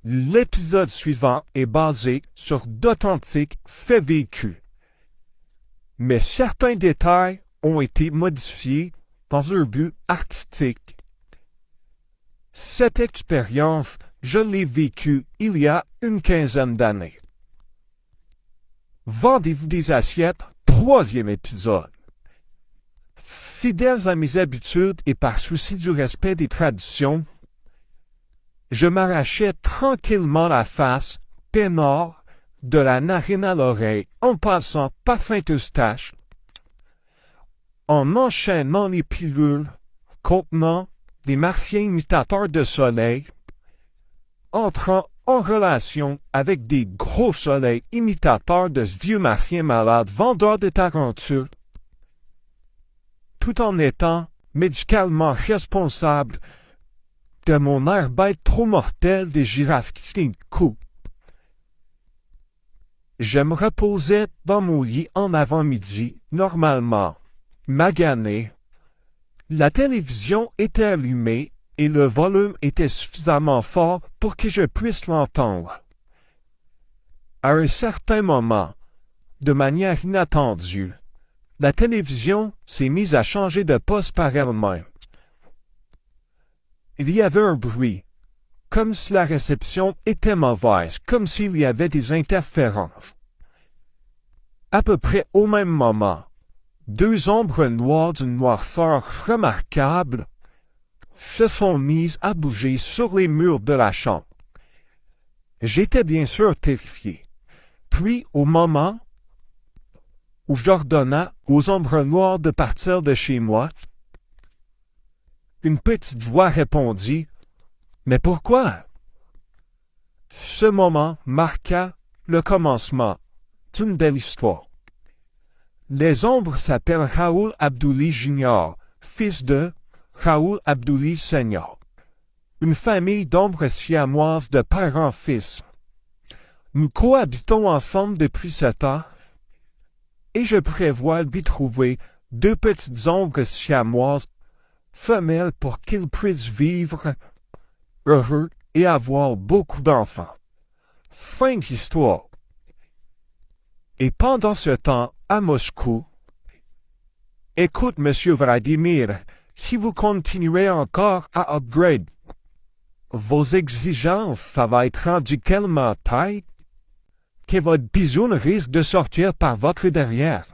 L'épisode suivant est basé sur d'authentiques faits vécus. Mais certains détails ont été modifiés dans un but artistique. Cette expérience, je l'ai vécue il y a une quinzaine d'années. Vendez-vous des assiettes, 3e épisode. Fidèles à mes habitudes et par souci du respect des traditions, je m'arrachais tranquillement la face, peinard, de la narine à l'oreille, en passant parfum Eustache, en enchaînant les pilules contenant des martiens imitateurs de soleil, entrant en relation avec des gros soleils imitateurs de vieux martiens malades vendeurs de tarentules, tout en étant médicalement responsable de mon air bête trop mortel des girafes qui coupent. Je me reposais dans mon lit en avant-midi, normalement, magané. La télévision était allumée et le volume était suffisamment fort pour que je puisse l'entendre. À un certain moment, de manière inattendue, la télévision s'est mise à changer de poste par elle-même. Il y avait un bruit, comme si la réception était mauvaise, comme s'il y avait des interférences. À peu près au même moment, 2 ombres noires d'une noirceur remarquable se sont mises à bouger sur les murs de la chambre. J'étais bien sûr terrifié. Puis, au moment où j'ordonna aux ombres noires de partir de chez moi, une petite voix répondit « Mais pourquoi ?» Ce moment marqua le commencement d'une belle histoire. Les ombres s'appellent Raoul Abdouli Jr., fils de Raoul Abdouli Sr., une famille d'ombres siamoises de père en fils. Nous cohabitons ensemble depuis 7 ans, et je prévois lui trouver 2 petites ombres siamoises femelles pour qu'ils puissent vivre heureux et avoir beaucoup d'enfants. Fin de l'histoire. Et pendant ce temps, à Moscou, écoute, Monsieur Vladimir, si vous continuez encore à upgrade vos exigences, ça va être rendu tellement taille que votre bisoune risque de sortir par votre derrière.